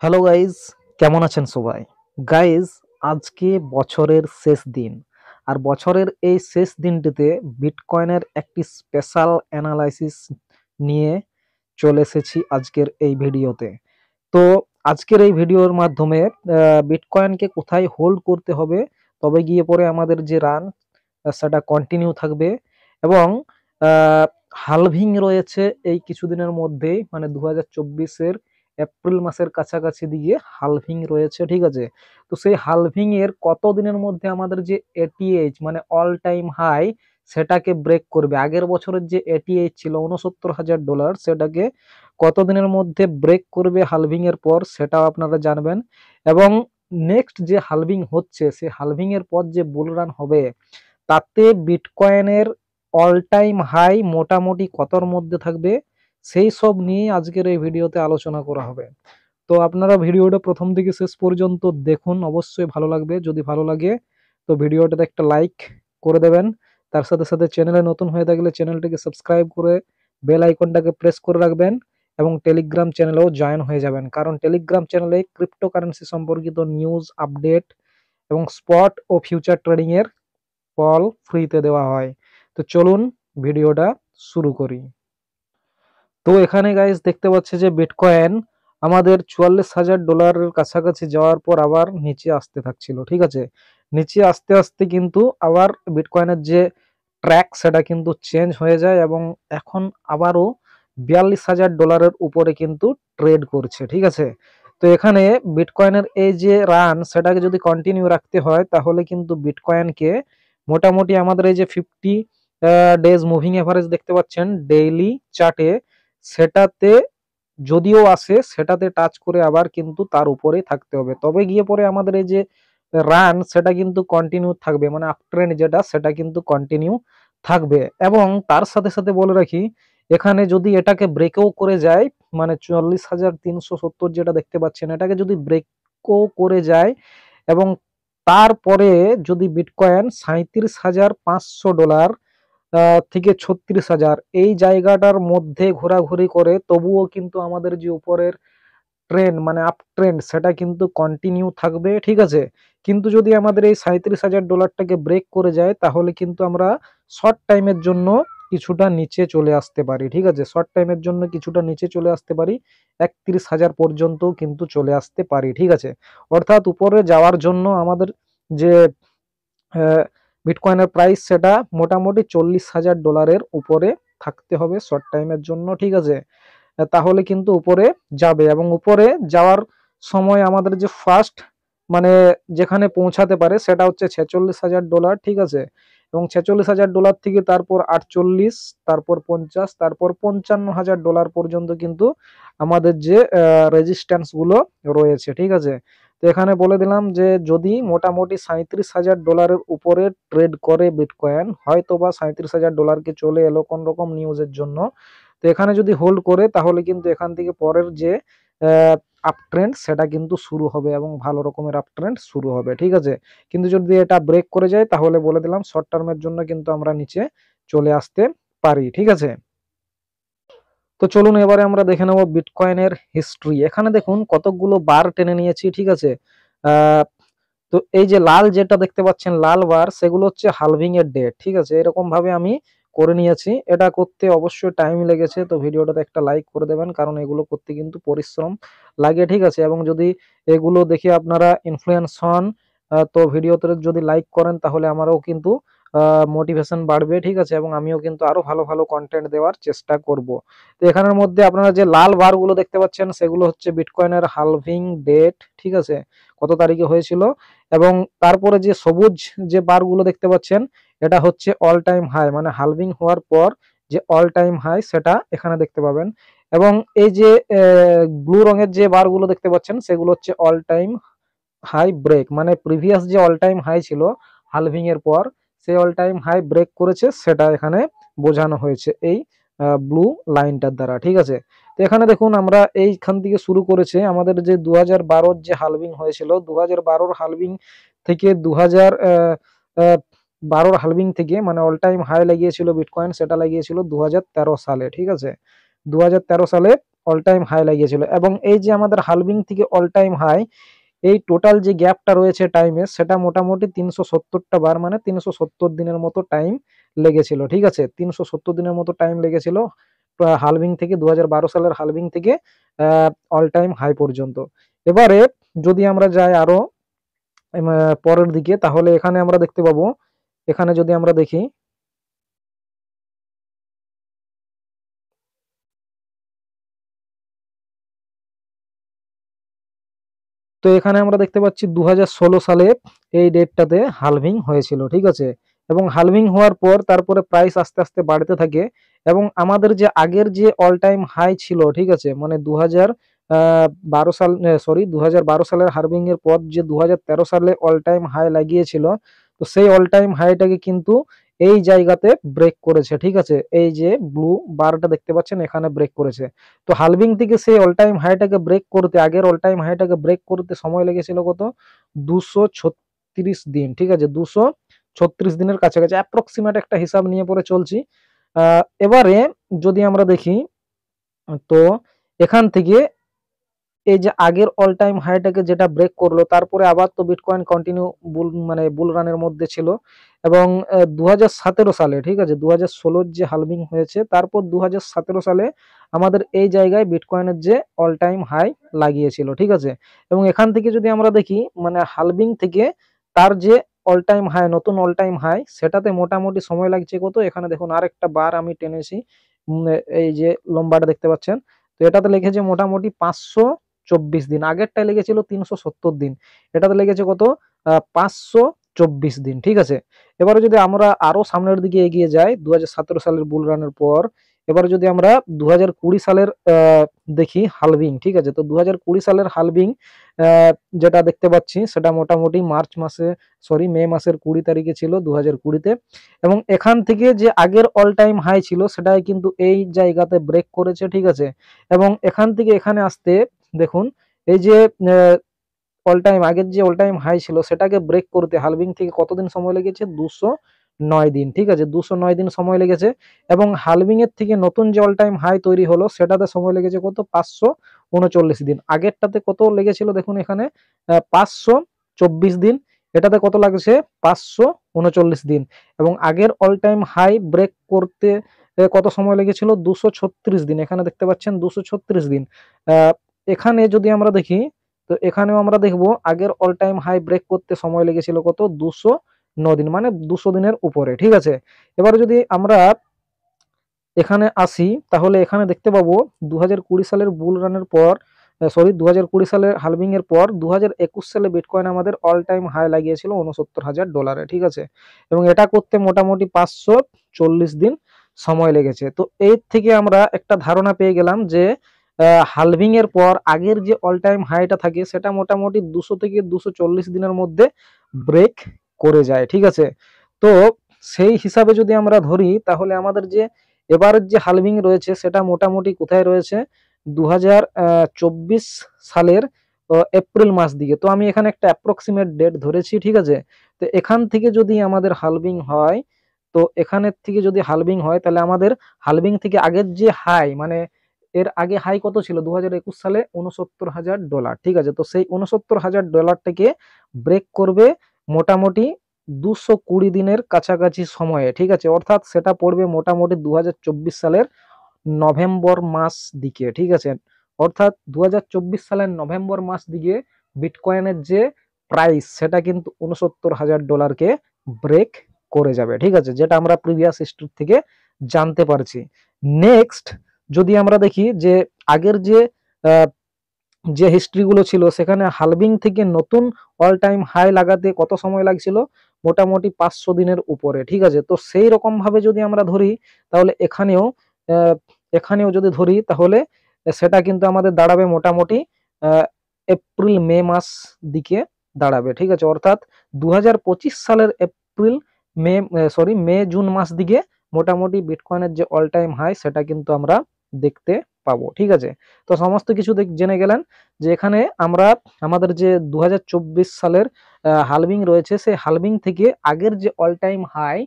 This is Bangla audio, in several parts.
হ্যালো গাইজ, কেমন আছেন সবাই? গাইজ, আজকে বছরের শেষ দিন। আর বছরের এই শেষ দিনটিতে বিটকয়েনের একটি স্পেশাল অ্যানালাইসিস নিয়ে চলে এসেছি আজকের এই ভিডিওতে। তো আজকের এই ভিডিওর মাধ্যমে বিটকয়েনকে কোথায় হোল্ড করতে হবে, তবে গিয়ে পরে আমাদের যে রান সেটা কন্টিনিউ থাকবে, এবং হালভিং রয়েছে এই কিছুদিনের মধ্যেই, মানে 2024-এর এপ্রিল মাসের কাছাকাছি দিকে হালভিং রয়েছে, ঠিক আছে। তো সেই হালভিং এর কত দিনের মধ্যে আমাদের যে এটিএইচ মানে অল টাইম হাই সেটাকে ব্রেক করবে। আগের বছরের যে এটিএইচ ছিল $69,000, সেটাকে কত দিনের মধ্যে ব্রেক করবে হালভিং এর পর সেটাও আপনারা জানবেন। এবং নেক্সট যে হালভিং হচ্ছে সেই হালভিং এর পর যে বুল রান হবে তাতে বিটকয়েনের অল টাইম হাই মোটামুটি কতর মধ্যে থাকবে সেই সব নিয়ে আজকের এই ভিডিওতে আলোচনা করা হবে। তো আপনারা ভিডিওটা প্রথম থেকে শেষ পর্যন্ত দেখুন, অবশ্যই ভালো লাগবে। যদি ভালো লাগে তো ভিডিওটাতে একটা লাইক করে দেবেন। তার সাথে সাথে চ্যানেলে নতুন হয়ে থাকলে চ্যানেলটিকে সাবস্ক্রাইব করে বেল আইকনটাকে প্রেস করে রাখবেন, এবং টেলিগ্রাম চ্যানেলেও জয়েন হয়ে যাবেন, কারণ টেলিগ্রাম চ্যানেলে ক্রিপ্টোকারেন্সি সম্পর্কিত নিউজ আপডেট এবং স্পট ও ফিউচার ট্রেডিং এর কল ফ্রিতে দেওয়া হয়। তো চলুন ভিডিওটা শুরু করি। তো এখানে গাইস দেখতে পাচ্ছে যে বিটকয়েন আমাদের $44,000 কাছাকাছি যাওয়ার পর আবার নিচে আসতে থাকছিল, ঠিক আছে। নিচে আস্তে আস্তে কিন্তু আবার বিটকয়েনের যে ট্র্যাক সেটা কিন্তু চেঞ্জ হয়ে যায়, এবং এখন আবারও $42,000 উপরে কিন্তু ট্রেড করছে, ঠিক আছে। তো এখানে বিটকয়েনের এই যে রান সেটাকে যদি কন্টিনিউ রাখতে হয় তাহলে কিন্তু বিটকয়েনকে মোটামুটি আমাদের এই যে 50 ডেজ মুভিং এভারেজ দেখতে পাচ্ছেন ডেইলি চার্টে, সেটাতে যদিও আসে সেটাতে টাচ করে আবার কিন্তু তার উপরে থাকতে হবে, তবে গিয়ে পরে আমাদের এই যে রান সেটা কিন্তু কন্টিনিউ থাকবে, মানে আপ ট্রেন্ড যেটা সেটা কিন্তু কন্টিনিউ থাকবে। এবং তার সাথে সাথে বলে রাখি, এখানে যদি এটাকে ব্রেকও করে যায়, মানে 44,370 যেটা দেখতে পাচ্ছেন এটাকে যদি ব্রেকও করে যায়, এবং তারপরে যদি বিটকয়েন $37,500 থেকে 36,000 এই জায়গাটার মধ্যে ঘোরাঘুরি করে, তবুও কিন্তু আমাদের যে উপরের ট্রেন্ড মানে আপ ট্রেন্ড সেটা কিন্তু কন্টিনিউ থাকবে, ঠিক আছে। কিন্তু যদি আমাদের এই $37,000টাকে ব্রেক করে যায় তাহলে কিন্তু আমরা শর্ট টাইমের জন্য কিছুটা নিচে চলে আসতে পারি, ঠিক আছে। শর্ট টাইমের জন্য কিছুটা নিচে চলে আসতে পারি, 31,000 পর্যন্ত কিন্তু চলে আসতে পারি, ঠিক আছে। অর্থাৎ উপরে যাওয়ার জন্য আমাদের যে বিটকয়েনের প্রাইস সেটা মোটামুটি $40,000 উপরে থাকতে হবে শর্ট টাইমের জন্য, ঠিক আছে। তাহলে কিন্তু উপরে যাবে, এবং উপরে যাওয়ার সময় আমাদের যে ফার্স্ট মানে যেখানে পৌঁছাতে পারে সেটা হচ্ছে $46,000, ঠিক আছে। এবং $46,000 থেকে তারপর 48, তারপর 50, তারপর $55,000 পর্যন্ত কিন্তু আমাদের যে রেজিস্ট্যান্স গুলো রয়েছে, ঠিক আছে। তো এখানে বলে দিলাম যে যদি মোটামুটি $37,000 উপরে ট্রেড করে বিটকয়েন, হয়তো বা $37,000কে চলে এলো কোন রকম নিউজের জন্য, তো এখানে যদি হোল্ড করে তাহলে কিন্তু এখান থেকে পরের যে আপ ট্রেন্ড সেটা কিন্তু শুরু হবে, এবং ভালো রকমের আপ ট্রেন্ড শুরু হবে, ঠিক আছে। কিন্তু যদি এটা ব্রেক করে যায় তাহলে বলে দিলাম শর্ট টার্মের জন্য কিন্তু আমরা নিচে চলে আসতে পারি, ঠিক আছে। তো চলুন এবারে আমরা দেখে নেব বিটকয়েনের হিস্ট্রি। এখানে দেখুন কতগুলো বার টেনে নিয়েছি, ঠিক আছে। আহ তো এই যে লাল যেটা দেখতে পাচ্ছেন লাল বার, সেগুলো হচ্ছে হালভিং এর ডেট, ঠিক আছে। এরকম ভাবে আমি করে নিয়েছি। এটা করতে অবশ্যই টাইম লেগেছে, তো ভিডিওটাতে একটা লাইক করে দেবেন, কারণ এগুলো করতে কিন্তু পরিশ্রম লাগে, ঠিক আছে। এবং যদি এগুলো দেখে আপনারা ইনফ্লুয়েন্স হন, তো ভিডিওতে যদি লাইক করেন তাহলে আমারও কিন্তু মোটিভেশন বাড়বে, ঠিক আছে, এবং আমিও কিন্তু আরো ভালো ভালো কন্টেন্ট দেওয়ার চেষ্টা করব। তো এখানের মধ্যে আপনারা যে লাল বার গুলো দেখতে পাচ্ছেন সেগুলো হচ্ছে বিটকয়েনের হালভিং ডেট, ঠিক আছে, কত তারিখে হয়েছিল। এবং তারপরে যে সবুজ যে বারগুলো দেখতে পাচ্ছেন এটা হচ্ছে অল টাইম হাই, মানে হালভিং হওয়ার পর যে অল টাইম হাই সেটা এখানে দেখতে পাবেন। এবং এই যে ব্লু রঙের যে বারগুলো দেখতে পাচ্ছেন সেগুলো হচ্ছে অল টাইম হাই ব্রেক, মানে প্রিভিয়াস যে অল টাইম হাই ছিল হালভিং এর পর সেই অল টাইম হাই ব্রেক করেছে, সেটা এখানে বোঝানো হয়েছে এই ব্লু লাইনটার দ্বারা, ঠিক আছে। তো এখানে দেখুন আমরা এইখান থেকে শুরু করেছে আমাদের যে 2012 যে হালভিং হয়েছিল, 2012 হালভিং থেকে 2012 হালভিং থেকে মানে অল টাইম হাই লাগিয়েছিল বিটকয়েন, সেটা লাগিয়েছিল 2013 সালে, ঠিক আছে। 2013 সালে অল টাইম হাই লাগিয়েছিল, এবং এই যে আমাদের হালভিং থেকে অল টাইম হাই, এই টোটাল যে গ্যাপটা রয়েছে টাইমে, সেটা মোটামুটি 370টা বার, মানে 370 দিনের মতো টাইম লেগেছিল। ঠিক আছে, 370 দিনের মতো টাইম লেগেছিল হালভিং থেকে, 2012 সালের হালভিং থেকে অল টাইম হাই পর্যন্ত। এবারে যদি আমরা যাই আরো পরের দিকে, তাহলে এখানে আমরা দেখতে পাবো, এখানে যদি আমরা দেখি, তো এখানে আমরা দেখতে পাচ্ছি 2016 সালে এই ডেটটাতে হালভিং হয়েছিল। ঠিক আছে, এবং হালভিং হওয়ার পর তারপরে প্রাইস আস্তে আস্তে বাড়তে থাকে, এবং আমাদের যে আগের যে অল টাইম হাই ছিল, ঠিক আছে, মানে 2012 সাল, সরি 2012 সালের হালভিং এর পর যে 2013 সালে অল টাইম হাই লাগিয়েছিল, তো সেই অল টাইম হাইটাকে কিন্তু এই জায়গাতে ব্রেক করেছে। ঠিক আছে, এই যে ব্লু বারটা দেখতে পাচ্ছেন, এখানে ব্রেক করেছে। তো হালভিং থেকে সেই অল টাইম হাইটাকে ব্রেক করতে, আগের অল টাইম হাইটাকে ব্রেক করতে সময় লেগেছিল কত, 236 দিন। ঠিক আছে, 236 দিনের কাছাকাছি, অ্যাপ্রক্সিমেট একটা হিসাব নিয়ে পরে চলছি। এবারে যদি আমরা দেখি, তো এখান থেকে এই যে আগের অল টাইম হাইটাকে যেটা ব্রেক করলো, তারপরে আবার তো বিটকয়েন কন্টিনিউ বুল রানের মধ্যে ছিল, এবং 2017 সালে, ঠিক আছে, 2016 যে হালভিং হয়েছে, তারপর 2017 সালে আমাদের এই জায়গায় বিটকয়েনের যে অল টাইম হাই লাগিয়েছিল। ঠিক আছে, এবং এখান থেকে যদি আমরা দেখি, মানে হালভিং থেকে তার যে অল টাইম হাই, নতুন অল টাইম হাই, সেটাতে মোটামুটি সময় লাগছে কত, এখানে দেখুন আরেকটা বার আমি টেনেছি, এই যে লম্বাটা দেখতে পাচ্ছেন, তো এটাতে লিখেছে মোটামুটি 524 দিন। আগেরটায় লেগেছিল 370 দিন, এটাতে লেগেছে কত, 524 দিন। ঠিক আছে, এবারে যদি আমরা আরো সামনের দিকে এগিয়ে যাই, 2017 সালের বুল রানের পর, এবারে যদি আমরা 2020 সালের দেখি হালভিং। ঠিক আছে, তো 2020 সালের হালভিং যেটা দেখতে পাচ্ছি, সেটা মোটামুটি মে মাসের 20 তারিখে ছিল 2020-তে, এবং এখান থেকে যে আগের অল টাইম হাই ছিল, সেটাই কিন্তু এই জায়গাতে ব্রেক করেছে। ঠিক আছে, এবং এখান থেকে এখানে আসতে দেখুন, এই যে আগের যে অল টাইম হাই ছিল, সেটাকে ব্রেক করতে হালভিং থেকে কতদিন সময় লেগেছে, 209 দিন। ঠিক আছে, 209 দিন সময় লেগেছে, এবং হালভিং এর থেকে নতুন যে অল টাইম হাই তৈরি হলো, সেটাতে সময় লেগেছে কত, 539 দিন। আগেরটাতে কত লেগেছিল দেখুন, এখানে 524 দিন, এটাতে কত লাগছে, 539 দিন, এবং আগের অল টাইম হাই ব্রেক করতে কত সময় লেগেছিল, 236 দিন। এখানে দেখতে পাচ্ছেন 236 দিন। এখানে যদি আমরা দেখি, তো এখানেও আমরা দেখব আগের অল টাইম হাই ব্রেক করতে সময় লেগেছিল কত, 209 দিন, মানে 200 দিনের উপরে। ঠিক আছে, এবারে যদি আমরা এখানে আসি, তাহলে এখানে দেখতে পাবো 2020 সালের বুল রানের পর, 2020 সালের হালভিং এর পর 2021 সালে বিটকয়েন আমাদের অল টাইম হাই লাগিয়েছিল $69,000। ঠিক আছে, এবং এটা করতে মোটামুটি 540 দিন সময় লেগেছে। তো এর থেকে আমরা একটা ধারণা পেয়ে গেলাম যে হালভিং এর পর আগের যে অল টাইম হাইটা থাকে, সেটা মোটামুটি 200 থেকে 240 দিনের মধ্যে ব্রেক করে যায়। ঠিক আছে, তো সেই হিসাবে যদি আমরা ধরি, তাহলে আমাদের যে এবারের যে হালভিং রয়েছে, সেটা মোটামুটি কোথায় রয়েছে, 2024 সালের এপ্রিল মাস দিকে। তো আমি এখানে একটা অ্যাপ্রক্সিমেট ডেট ধরেছি। ঠিক আছে, তো এখান থেকে যদি আমাদের হালভিং হয়, তো এখানের থেকে যদি হালভিং হয়, তাহলে আমাদের হালভিং থেকে আগের যে হাই, মানে এর আগে হাই কত ছিল, 2021 সালে $69,000। ঠিক আছে, তো সেই $69,000টাকে ব্রেক করবে মোটামুটি 220 দিনের কাছাকাছি সময়ে। ঠিক আছে, অর্থাৎ সেটা পড়বে মোটামুটি 2024 সালের নভেম্বর মাস দিকে। ঠিক আছে, অর্থাৎ 2024 সালের নভেম্বর মাস দিকে বিটকয়েনের যে প্রাইস, সেটা কিন্তু $69,000কে ব্রেক করে যাবে। ঠিক আছে, যেটা আমরা প্রিভিয়াস হিস্ট্রি থেকে জানতে পারছি। নেক্সট যদি আমরা দেখি যে আগের যে হিস্ট্রিগুলো ছিল, সেখানে হালভিং থেকে নতুন অল টাইম হাই লাগাতে কত সময় লাগছিল, মোটামুটি 500 দিনের উপরে। ঠিক আছে, তো সেই রকম ভাবে যদি আমরা ধরি, তাহলে এখানেও যদি ধরি, তাহলে সেটা কিন্তু আমাদের দাঁড়াবে মোটামুটি এপ্রিল মে মাস দিকে দাঁড়াবে। ঠিক আছে, অর্থাৎ 2025 সালের মে জুন মাস দিকে মোটামুটি বিটকয়েনের যে অল টাইম হাই, সেটা কিন্তু আমরা দেখতে পাবো। ঠিক আছে, তো সমস্ত কিছু জেনে গেলেন, যে এখানে আমরা আমাদের যে 2024 সালের হালভিং রয়েছে, সেই হালভিং থেকে আগের যে অল টাইম হাই,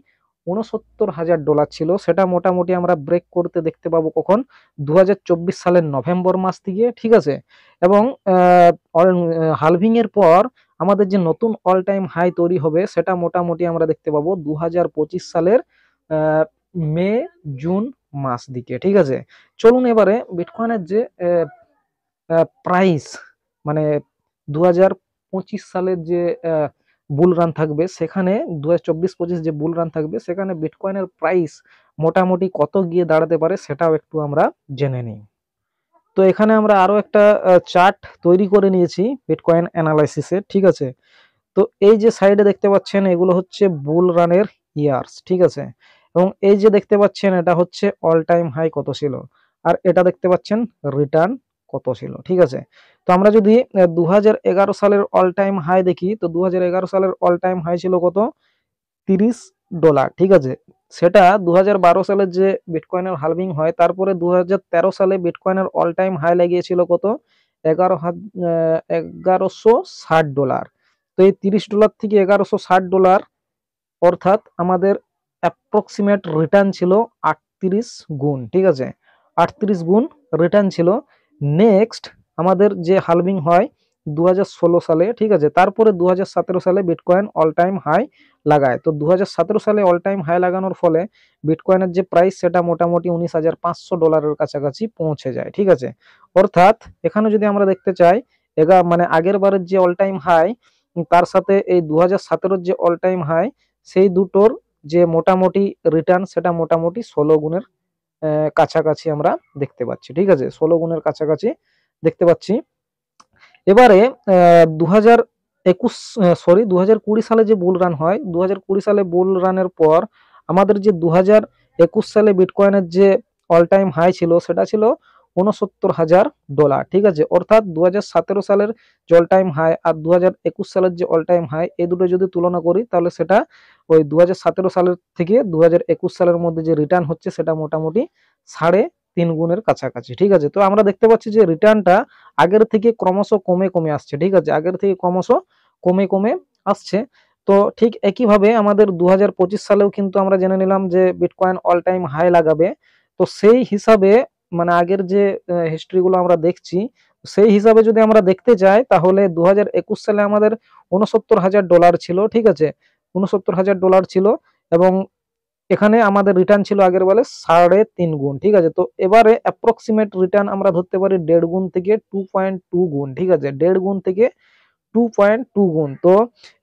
$৬৯,০০০ ছিল, সেটা মোটামুটি আমরা ব্রেক করতে দেখতে পাবো কখন, 2024 সালের নভেম্বর মাস থেকে, ঠিক আছে। এবং হালভিং এর পর আমাদের যে নতুন অল টাইম হাই তৈরি হবে সেটা মোটামুটি আমরা দেখতে পাবো 2025 সালের মে জুন মাস দিকে, ঠিক আছে। চলুন এবারে বিটকয়েনের যে প্রাইস, মানে 2025 সালের যে বুল রান থাকবে, সেখানে 2024-25 যে বুল রান থাকবে সেখানে বিটকয়েনের প্রাইস মোটামুটি কত গিয়ে দাঁড়াতে পারে সেটাও একটু আমরা জেনে নিই। তো এখানে আমরা আরো একটা চার্ট তৈরি করে নিয়েছি বিটকয়েন অ্যানালাইসিসে, ঠিক আছে। তো এই যে সাইডে দেখতে পাচ্ছেন এগুলো হচ্ছে বুল রানের ইয়ার্স, ঠিক আছে। এবং এই যে দেখতে পাচ্ছেন এটা হচ্ছে অল টাইম হাই কত ছিল, আর এটা দেখতে পাচ্ছেন রিটার্ন কত ছিল, ঠিক আছে। তো আমরা যদি 2011 সালের অল টাইম হাই দেখি, তো 2011 সালের অল টাইম হাই ছিল কত, $30, ঠিক আছে। সেটা 2012 সালে যে বিটকয়েনের হালভিং হয় তারপরে 2013 সালে বিটকয়েনের অল টাইম হাই লাগিয়েছিল কত, $1160। তো এই $30 থেকে $1160, অর্থাৎ আমাদের অ্যাপ্রক্সিমেট রিটার্ন ছিল 38 গুণ, ঠিক আছে। 38 গুণ রিটার্ন ছিল। নেক্সট আমাদের যে হালভিং হয় 2016 সালে, ঠিক আছে, তারপরে 2017 সালে বিটকয়েন অল টাইম হাই লাগায়। তো 2017 সালে অল টাইম হাই লাগানোর ফলে বিটকয়েনের যে প্রাইস সেটা মোটামুটি $19,500 কাছাকাছি পৌঁছে যায়, ঠিক আছে। অর্থাৎ এখানে যদি আমরা দেখতে চাই মানে আগের বারের যে অল টাইম হাই তার সাথে এই 2017 যে অল টাইম হাই, সেই দুটোর যে মোটামুটি রিটার্ন সেটা মোটামুটি 16 গুণের কাছাকাছি আমরা দেখতে পাচ্ছি, ঠিক আছে। 16 গুণের কাছাকাছি দেখতে পাচ্ছি। এবারে 2020 সালে যে বুল রান হয়, 2020 সালে বুল রানের পর আমাদের যে 2021 সালে বিটকয়েনের যে অল টাইম হাই ছিল সেটা ছিল $69,000, ঠিক আছে। অর্থাৎ 2017 সালের যে অল টাইম হাই আর 2021 সালের যে অল টাইম হাই, এই দুটো যদি তুলনা করি তাহলে সেটা ওই 2017 সালের থেকে 2021 সালের মধ্যে যে রিটার্ন হচ্ছে সেটা মোটামুটি 3.5 গুণের কাছাকাছি, ঠিক আছে। তো আমরা দেখতে পাচ্ছি যে রিটার্নটা আগের থেকে ক্রমশ কমে কমে আসছে, ঠিক আছে, আগের থেকে ক্রমশ কমে কমে আসছে। তো ঠিক একইভাবে আমাদের 2025 সালেও কিন্তু আমরা জেনে নিলাম যে বিটকয়েন অল টাইম হাই লাগাবে। তো সেই হিসাবে মানে আগের যে হিস্ট্রিগুলো আমরা দেখছি, সেই হিসাবে যদি আমরা দেখতে যাই তাহলে 2021 সালে আমাদের $69,000 ছিল, ঠিক আছে, $69,000 ছিল। এবং এখানে আমাদের রিটার্ন ছিল আগের বেলে 3.5 গুণ, ঠিক আছে। তো এবারে অ্যাপ্রক্সিমেট রিটার্ন আমরা ধরতে পারি 1.5 গুণ থেকে 2.2 গুণ, ঠিক আছে, 1.5 গুণ থেকে 2.2 গুণ। তো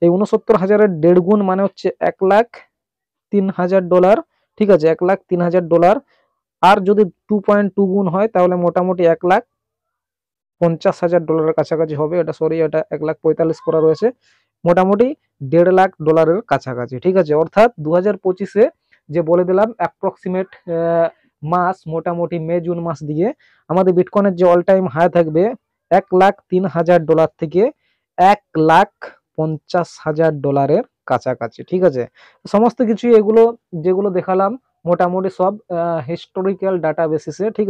এই 69,000-এর 1.5 গুণ মানে হচ্ছে $1,03,000, ঠিক আছে, $1,03,000। আর যদি 2.2 গুণ হয় তাহলে মোটামুটি $1,50,000 কাছাকাছি হবে। এটা সরি, এটা 1,45,000 করা রয়েছে, মোটামুটি $1,50,000 কাছাকাছি, ঠিক আছে। অর্থাৎ 2025-এ যে বলে দিলাম অ্যাপ্রক্সিমেট মাস মোটামুটি মে জুন মাস দিয়ে আমাদের বিটকয়েনের যে অল টাইম হাই থাকবে $1,03,000 থেকে $1,50,000 কাছাকাছি, ঠিক আছে। সমস্ত কিছু এগুলো যেগুলো দেখালাম মোটামুটি সব হিস্টোরিক্যাল ডাটা বেসিসে, ঠিক আছে।